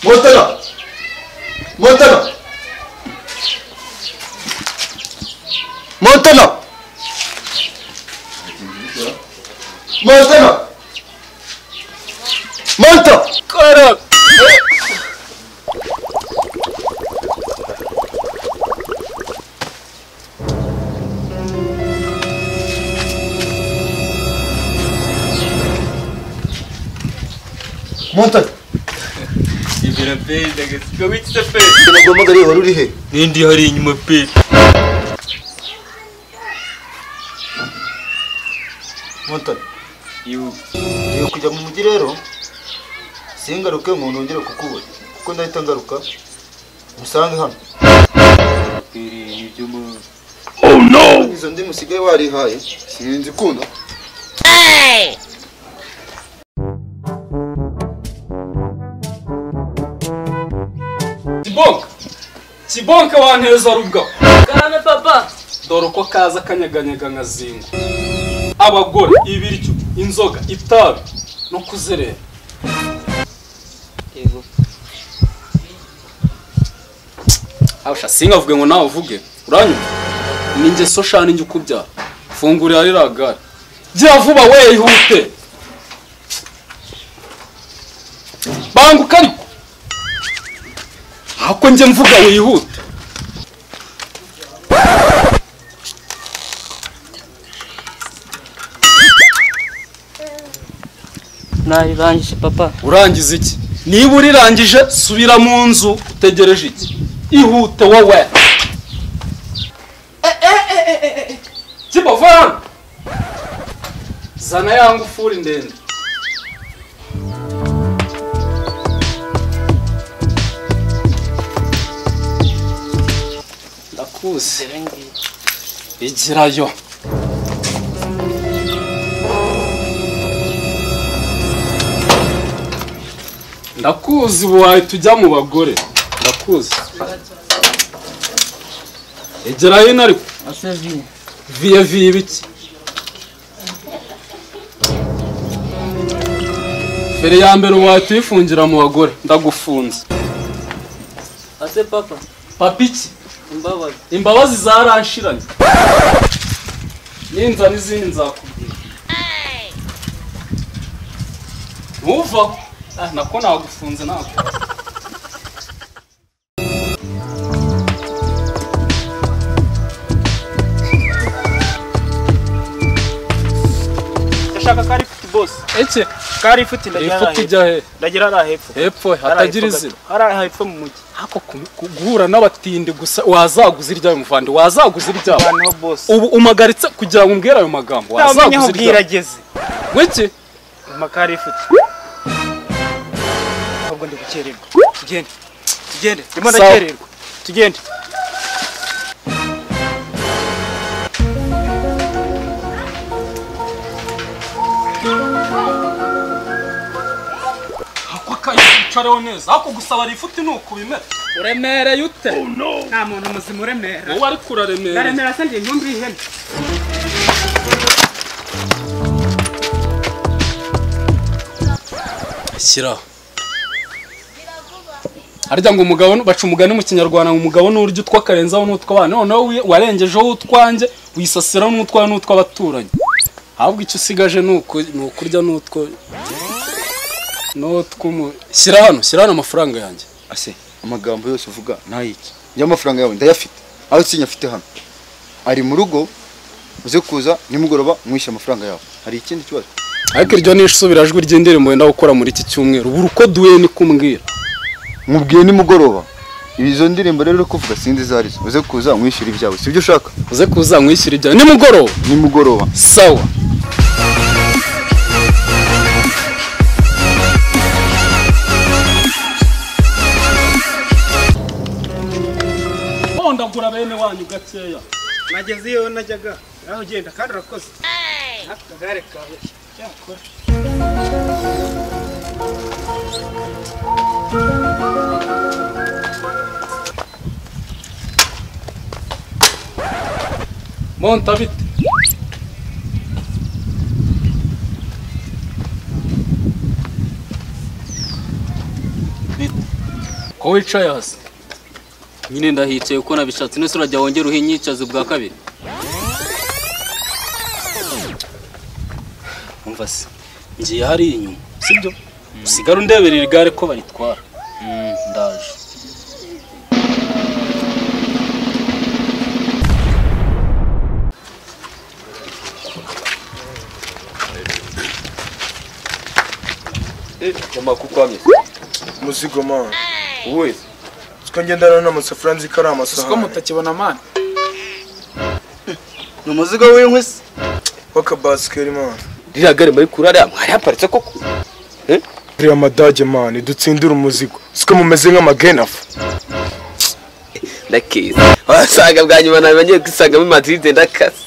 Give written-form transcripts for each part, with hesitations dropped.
Montana! Montana! Montana! Montana! Monta! Cara! Montana! Ibira pe, daga kawitsa pe. Nagomba gari wari uri he? Nindi hari inyuma pe. Montana! Yu. Iyo kujya mu mujyi rero singaruke ngo nongere kukubona kuko ndahita ngaruka musange hano. Ibyo mu. Oh no! Izo ndi musigaye warihaye sinzi kuno. Hey! Kibonka wanteza rubwa. Karame papa. Dore uko kaza kanyaganyega nka zingo. Abagore, ibiryo, inzoga, itabi no kuzerera. Yego. Abasha singa vuge ngo nawe uvuge. Uranyuma? Ninjye so shana njye ukubyara. Fungurira rira gare. Gira vuba we ihute. Banguka ariko. Hako njye mvuga wihute. Narangije papa. Urangiza iki? Niba urirangije subira mu nzu utegereje iki? Ihute wowe. Kibova. Zana yangu furi ndende. Ndakuze. Igirayo. Ndakuzi buwaye tujya mu bagore. Ndakuzi. Egera hino ariko. Asevi. Viye biki. Fere ya mbere uwaye tuyifungira mu bagore. Ndagufunze. Ase papa. Papiki. Imbabazi. Imbabazi zaranshiranye. Ninza n'izindi nzakubwira. Muva. Nako nagufunze nako. Ndashaka kari futi boss. Ece Kari futi ndagira. ifuti jya he. Ndagira ara hepfo. Hepfo hatagira izina. Ara hepfo mu mujyi. Hako guhura n'abatindi gusa wazaguza irya muvandi wazaguza irya. Bano boss. Ubu umagaritse kugira ngo umbwire ayo magambo wazaguza irya. Ageze. Weke Makari futi. Ahubwo ndi gukererwa. Tugende. Tugende. Ndimo ndakererwa. Tugende. Chareho neza hako gusaba rifuti nuko bimera uremereye ute Nta muntu muzima uremera. wowe ari kuraremera Ndaremera sanje ntumbi ihene. shyira harya ngo umugabo baca umugani mu kinyarwanda ngo umugabo n'uryo utwakarenzaho n'utwabana noneho warengejeho utwanjye wisasira n'utwawe n'utwabaturanyi ahubwo icyo usigaje nukurya shyira hano amafaranga yanjye. Ase amagambo yose uvuga ntayiki. Njya amafaranga yawe ndayafite. Aho sinyafite hano. Ari mu rugo uze kuza nimugoroba mwishyura amafaranga yawe. Hari ikindi kibazo? Ariko iryo nisubirajwe ry'indirimbo wenda gukora muri iki cyumweru. Buri uko duwe ni kumbwira. Mubwiye nimugoroba. Izo ndirimbo rero kuvuga sindi zarizo. Uze kuza mwishyura ibyawe. Sibyo ushaka? Uze kuza mwishyura ibyawe nimugoroba. Nimugoroba. Sawa. Ndagura bene wanyu gakeya. Nageze iyo najyaga. Aho genda kandi urakoze. Akagare kawe. Cyakora. Monta bite. ko wicaye hasi nyine ndahicaye uko nabishatse nese urajya wongera uhinyicaze bwa kabiri. umva se ngiye hari inyuma sibyo usigara undeberera igare ko baritwara. Ndaje. Jamaa kukwamye. Muzigo man. Uwe. Tukangendana n'amasafuriya nzi ko ari amasahani. Siko mutakibona man. Ni umuzigo w'inkwisi. Waka basikeri man. Ririya gare muri kurara mwari haparitse koko. Buriya madage man dutsindira umuzigo. Siko mumeze nk'amagenafu. Ndakiza. Wasanga bwa nyuma namenye kwisanga muri Madrid ndakase.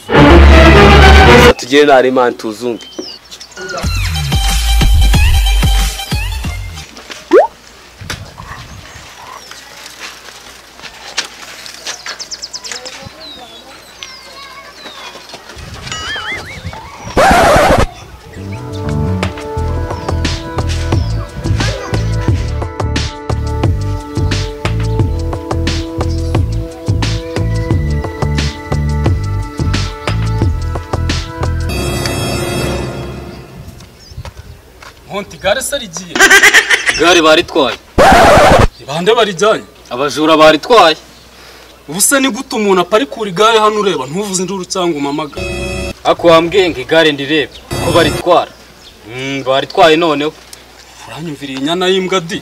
Tugire nari man tuzunge. Honti gare se rigiye. Gare baritwaye. Ibande barijyanye. Abajura baritwaye. Ubuse ni gute umuntu aparikura igare hano ureba ntuvuze induru cyangwa umamaga. Ako wambwiye ngo igare ndirebe ko baritwara. Baritwaye noneho. Uranyumviriye inyana y'imbwa di.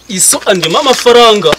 Iso andima amafaranga.